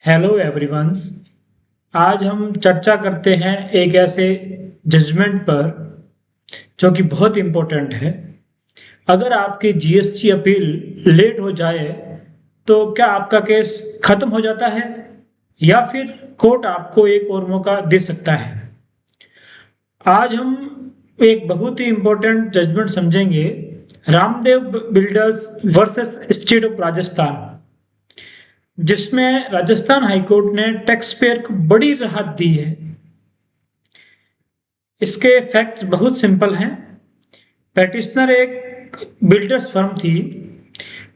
Hello everyone's. आज हम चर्चा करते हैं एक ऐसे जजमेंट पर जो कि बहुत इम्पोर्टेंट है। अगर आपकी जीएसटी अपील लेट हो जाए तो क्या आपका केस खत्म हो जाता है या फिर कोर्ट आपको एक और मौका दे सकता है। आज हम एक बहुत ही इम्पोर्टेंट जजमेंट समझेंगे, Ramdev builders versus state of Rajasthan, जिसमें राजस्थान हाईकोर्ट ने टैक्स पेयर को बड़ी राहत दी है। इसके फैक्ट्स बहुत सिंपल हैं। पेटिशनर एक बिल्डर्स फर्म थी।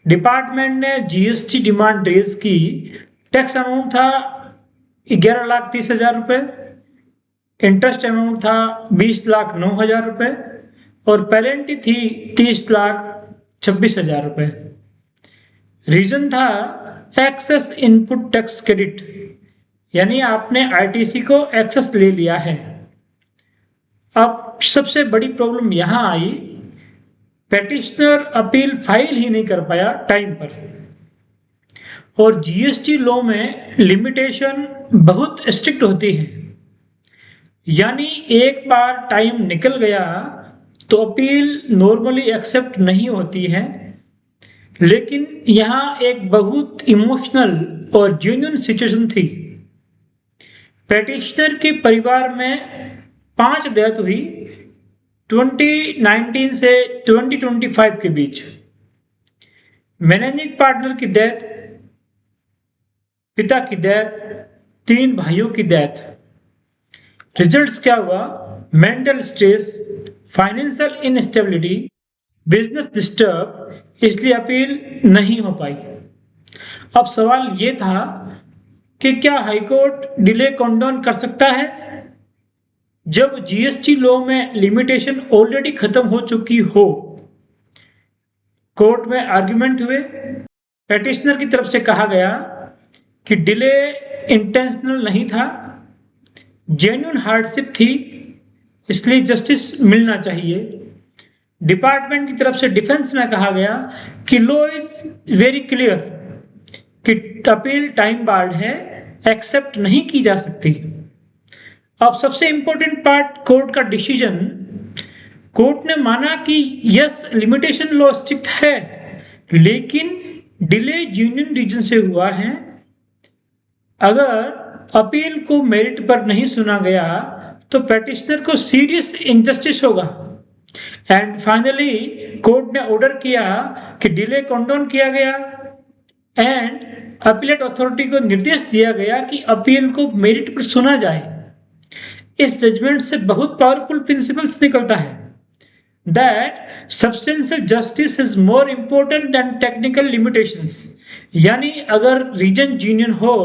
डिपार्टमेंट ने जीएसटी डिमांड रेज की। टैक्स अमाउंट था 11,30,000 रुपये, इंटरेस्ट अमाउंट था 20,09,000 रुपये और पेनल्टी थी 30,26,000 रुपये। रीजन था एक्सेस इनपुट टैक्स क्रेडिट, यानी आपने आईटीसी को एक्सेस ले लिया है। अब सबसे बड़ी प्रॉब्लम यहां आई, पेटिशनर अपील फाइल ही नहीं कर पाया टाइम पर। और जीएसटी लॉ में लिमिटेशन बहुत स्ट्रिक्ट होती है, यानी एक बार टाइम निकल गया तो अपील नॉर्मली एक्सेप्ट नहीं होती है। लेकिन यहाँ एक बहुत इमोशनल और जेन्युइन सिचुएशन थी। पेटिशनर के परिवार में 5 डेथ हुई 2019 से 2025 के बीच। मैनेजिंग पार्टनर की डेथ, पिता की डेथ, 3 भाइयों की डेथ। रिजल्ट्स क्या हुआ? Mental stress, financial instability, business disturb, इसलिए अपील नहीं हो पाई। अब सवाल ये था कि क्या हाईकोर्ट डिले कंडोन कर सकता है जब जीएसटी लॉ में लिमिटेशन ऑलरेडी खत्म हो चुकी हो। कोर्ट में आर्गुमेंट हुए। पेटिशनर की तरफ से कहा गया कि डिले इंटेंशनल नहीं था, जेन्युइन हार्डशिप थी, इसलिए जस्टिस मिलना चाहिए। डिपार्टमेंट की तरफ से डिफेंस में कहा गया कि लॉ इज वेरी क्लियर कि अपील टाइम बार्ड है, एक्सेप्ट नहीं की जा सकती। अब सबसे इंपॉर्टेंट पार्ट, कोर्ट का डिसीजन। कोर्ट ने माना कि यस, लिमिटेशन लॉ स्ट्रिक्ट है, लेकिन डिले जेन्युइन रीजन से हुआ है। अगर अपील को मेरिट पर नहीं सुना गया तो पेटिशनर को सीरियस इनजस्टिस होगा। एंड फाइनली कोर्ट ने ऑर्डर किया कि डिले कंडोन किया गया एंड अपीलेट अथॉरिटी को निर्देश दिया गया कि अपील को मेरिट पर सुना जाए। इस जजमेंट से बहुत पावरफुल प्रिंसिपल्स निकलता है, that substantial justice is more important than technical limitations. यानी अगर रीजन जेन्युइन हो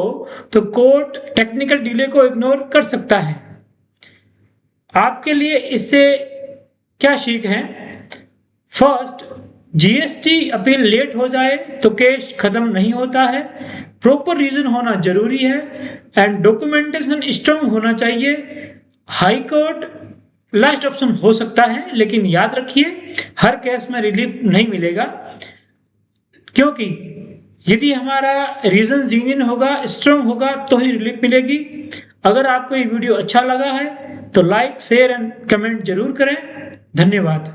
तो कोर्ट टेक्निकल डिले को इग्नोर कर सकता है। आपके लिए इससे क्या सीख है? फर्स्ट, जीएसटी अपील लेट हो जाए तो केस खत्म नहीं होता है। प्रॉपर रीजन होना जरूरी है एंड डॉक्यूमेंटेशन स्ट्रांग होना चाहिए। हाई कोर्ट लास्ट ऑप्शन हो सकता है, लेकिन याद रखिए हर केस में रिलीफ नहीं मिलेगा, क्योंकि यदि हमारा रीजन जेन्युइन होगा, स्ट्रांग होगा तो ही रिलीफ मिलेगी। अगर आपको ये वीडियो अच्छा लगा है तो लाइक, शेयर एंड कमेंट जरूर करें। धन्यवाद।